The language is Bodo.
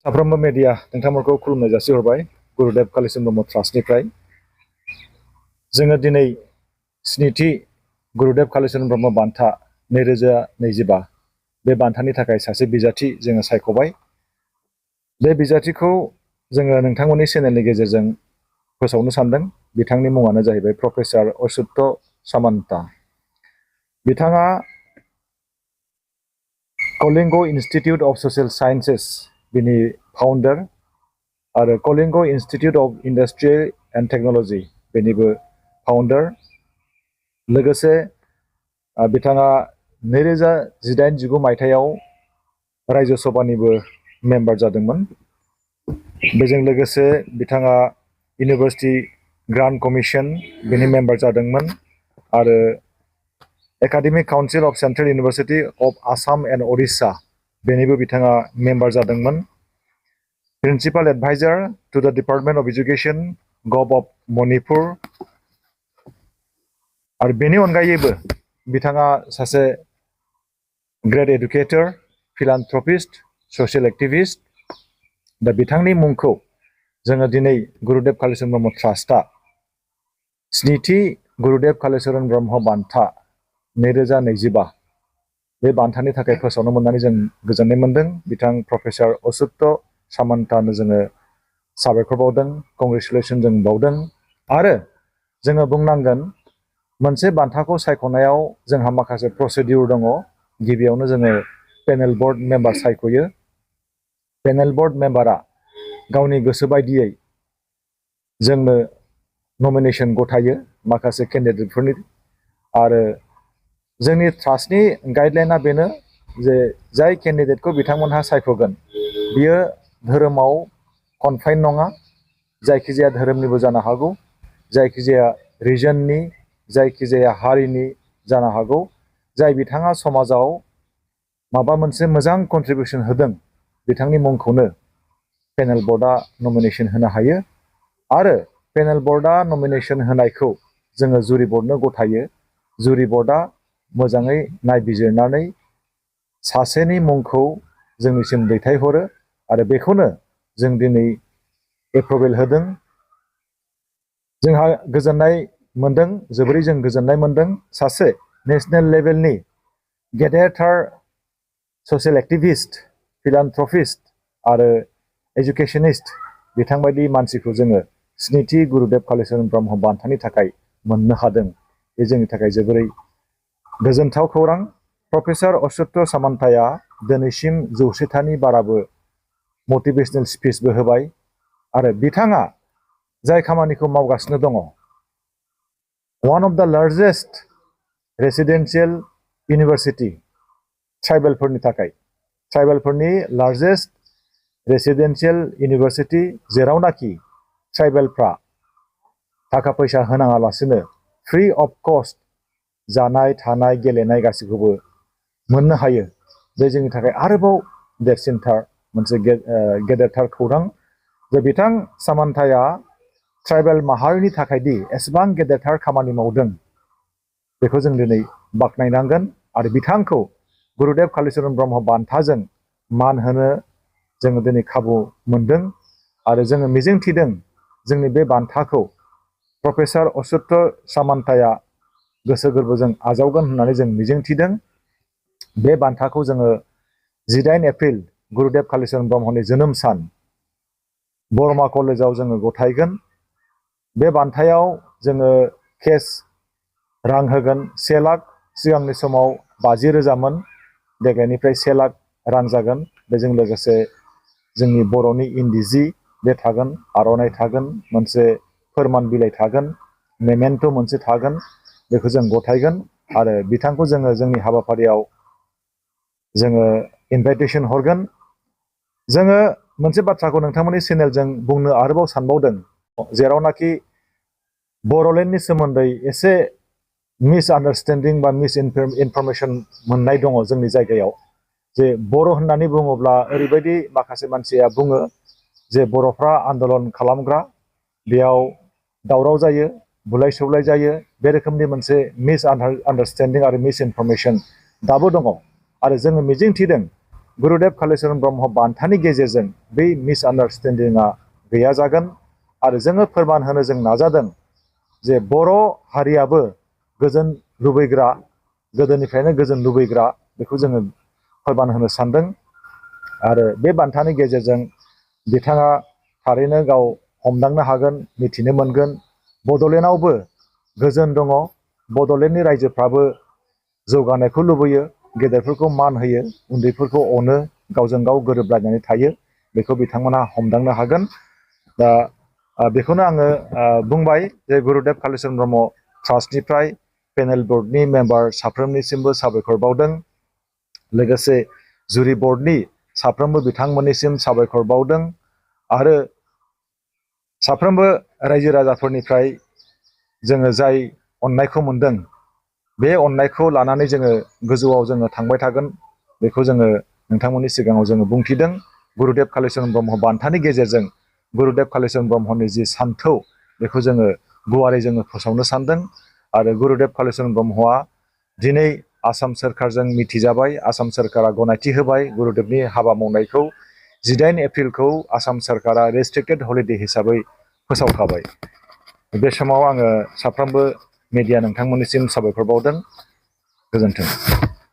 साफ्रोमबो मेडिया नोंथांमोनखौ खुलुमनाय जासिहरबाय गुरुदेव कालिचरण ब्रह्म ट्रास्टनिफ्राय जोङो दिनै स्निथि गुरुदेव कालिचरण ब्रह्म बान्था 2025 बे बान्थानि थाखाय सासे बिजाथि जोङो सायख'बाय। बे बिजाथिखौ जोङो नोंथांमोननि चेनेलनि गेजेरजों फोसावनो सानदों। बिथांनि मुङानो जाहैबाय प्रफेसर अच्युत सामन्ता। बिथाङा Kalinga Institute of Social Sciences बिनि फाउंडार आरो Kalinga Institute of Industry and Technology बेनिबो फाउंडार। लोगोसे बिथाङा 2018-19 मायथाइयाव राज्य सभानिबो मेम्बार जादोंमोन। बेजों लोगोसे बिथाङा यूनिवर्सिटी ग्रांट कमिशन बेनि मेम्बार जादोंमोन आरो academic council of central university of Assam and Odisha बेनिबो बिथाङा मेम्बार जादोंमोन। प्रिंसिपल एडवाइजर टू द डिपार्टमेंट ऑफ एजुकेशन गव ऑफ मणिपुर आरो बेनि अनगायैबो बिथाङा सासे ग्रेट एडुकेटर, फिलान्थ्रपिस्ट, सशियल एक्टिविस्ट। दा बिथांनि मुंखौ जोङो दिनै गुरुदेव कालिचरण ब्रह्म ट्रास्टआ स्निथि गुरुदेव कालिचरण ब्रह्म बान्था 2025 बे बान्थानि थाखाय फोसावनो मोननानै जों गोजोननाय मोनदों। बिथां प्रफेसर अच्युत सामन्तानो जोङो साबायखर बावदों, कंग्रेचुलेसन जों बावदों। आरो जोङो बुंनांगोन मोनसे बान्थाखौ सायख'नायाव जोंहा माखासे प्रसिडिउर दङ। गिबियावनो जोङो पेनेल बोर्ड मेम्बार सायख'यो। पेनेल बोर्ड मेम्बारा गावनि गोसो बायदियै जोंनो नमिनेशन गथायो माखासे कैंडिडेटफोरनि। आरो जोंनि ट्रास्टनि गाइडलाइना बेनो जे जाय कैंडिडेटखौ बिथांमोनहा सायख'गोन बियो धोरोमाव कनफाइन नङा, जायखिजाया धोरोमनिबो जानो हागौ, जायखिजाया रिजननि, जायखिजाया हारिनि जानो हागौ। जाय बिथाङा समाजाव माबा मोनसे मोजां कन्ट्रिबिउशन होदों बिथांनि मुंखौनो पेनेल बोर्डआ नमिनेशन होनो हायो। आरो पेनेल बोर्डआ नमिनेशन होनायखौ जोङो जुरि बोर्डनो गथायो। जुरि बोर्डआ मोजाङै नायबिजिरनानै सासेनि मुंखौ जोंनिसिम दैथायहरो आरो बेखौनो जों दिनै एप्रुभेल होदों। जोंहा गोजोननाय मोनदों, जोबोरै जों गोजोननाय मोनदों। सासे नेशनेल लेभेलनि गेदेरथार सशियल एक्टिविस्ट, फिलान्थ्रपिस्ट आरो एजुकेशनिस्ट बिथांबायदि मानसिखौ जोङो स्निथि गुरुदेव कालिचरण ब्रह्म बान्थानि थाखाय मोननो हादों। बे जोंनि थाखाय जोबोरै गोजोनथाव खौरां। प्रफेसर अच्युत सामन्ताया दिनैसिम 100थानि बाराबो मटिभेशनेल स्पिचबो होबाय आरो बिथाङा जाय खामानिखौ मावगासिनो दङ, वन अफ द लार्जेस्ट रेसिडेंशियल यूनिवर्सिटी ट्राइबेलफोरनि थाखाय, ट्राइबेलफोरनि लार्जेस्ट रेसिडेंशियल यूनिवर्सिटी जेरावनाखि ट्राइबेलफ्रा थाखा फैसा होनाङालासिनो फ्री अफ कस्ट जानाय थानाय गेलेनाय गासैखौबो मोननो हायो। बे जोंनि थाखाय आरोबाव देरसिनथार मोनसे गेदेरथार खौरां जे बिथां सामन्ताया ट्राइबेल माहारिनि थाखाय दि एसेबां गेदेरथार खामानि मावदों बेखौ जों दिनै बाख्नायनांगोन। आरो बिथांखौ गुरुदेव कालिचरण ब्रह्म बान्थाजों मान होनो जोङो दिनै खाबु मोनदों आरो जोङो मिजिंथिदों जोंनि बे बान्थाखौ प्रफेसर अच्युत सामन्ताया गोसो गोरबोजों आजावगोन होननानै जों मिजिंथिदों। बे बान्थाखौ जोङो 18 एप्रिल गुरुदेव कालिचरण ब्रह्मनि जोनोम सान बरमा कलेजाव जोङो गथायगोन। बे बान्थायाव जोङो केस रां होगोन 1 लाख। सिगांनि समाव 50,000मोन, देग्लायनिफ्राय 1 लाख रां जागोन। बेजों लोगोसे जोंनि बर'नि इन्दि जि बे थागोन, आर'नाइ थागोन, मोनसे फोरमान बिलाइ थागोन, मेमेन्ट' मोनसे थागोन। बेखौ जों गथायगोन आरो बिथांखौ जोङो जोंनि हाबाफारियाव जोङो इनभाइटेशन हरगोन। जोङो मोनसे बाथ्राखौ नोंथांमोननि चेनेलजों बुंनो आरोबाव सानबावदों, जेरावनाखि बर'लेण्डनि सोमोन्दै एसे मिसआन्डारस्टेन्डिं बा मिसइनफरमेशन मोननाय दङ जोंनि जायगायाव। जे बर' होननानै बुङोब्ला ओरैबायदि माखासे मानसिया बुङो जे बर'फ्रा आन्दलन खालामग्रा, बेयाव दावराव जायो, बुलाय सौलाय जायो। बे रोखोमनि मोनसे मिसआन्डारस्टेन्डिं आरो मिसइनफरमेशन दाबो दङ। आरो जोङो मिजिंथिदों गुरुदेव कालीचरण ब्रह्म बान्थानि गेजेरजों बै मिसआन्डारस्टेन्डिंआ गैया जागोन आरो जोङो फोरमान होनो जों नाजादों जे बर' हारियाबो गोजोन लुबैग्रा गोदोनिफ्रायनो गोजोन लुबैग्रा बेखौ जोङो फोरमान होनो सानदों आरो बे बान्थानि गेजेरजों बिथाङा थारैनो गाव हमदांनो हागोन मिथिनो मोनगोन बड'लेण्डआवबो गोजोन दङ बड'लेण्डनि रायजोफ्राबो जौगानायखौ लुबैयो गेदेरफोरखौ मान होयो उन्दैफोरखौ अनो गावजों गाव गोरोबलायनानै थायो बेखौ बिथांमोना हमदांनो हागोन दा बेखौनो आङो बुंबाय जे गुरुदेव कालीचरण ब्रह्म ट्रास्टनिफ्राय पेनेल बर्डनि मेम्बार साफ्रोमनिसिमबो साबायखर बावदों लोगोसे जुरि बर्डनि साफ्रोमबो बिथांमोननिसिम साबायखर बावदों आरो साफ्रोमबो रायजो राजाफोरनिफ्राय जोङो जाय अननायखौ मोनदों बे अननायखौ लानानै जोङो गोजौआव जोङो थांबाय थागोन बेखौ जोङो नोंथांमोननि सिगाङाव जोङो बुंथिदों गुरुदेव कालीचरण ब्रह्म बान्थानि गेजेरजों गुरुदेव कालीचरण ब्रह्मनि जि सान्थौ बेखौ जोङो गुवारै जोङो फोसावनो सानदों आरो गुरुदेव कालीचरण ब्रह्मआ दिनै आसाम सोरखारजों मिथिजाबाय आसाम सोरखारा गनायथि होबाय गुरुदेवनि हाबा मावनायखौ 18 एप्रिलखौ आसाम सोरखारा रेस्ट्रिक्टेड हलिडे हिसाबै फोसावखाबाय बे समाव आङो साफ्रोमबो मिडिया नोंथांमोननिसिम साबायखर बावदों गोजोन्थों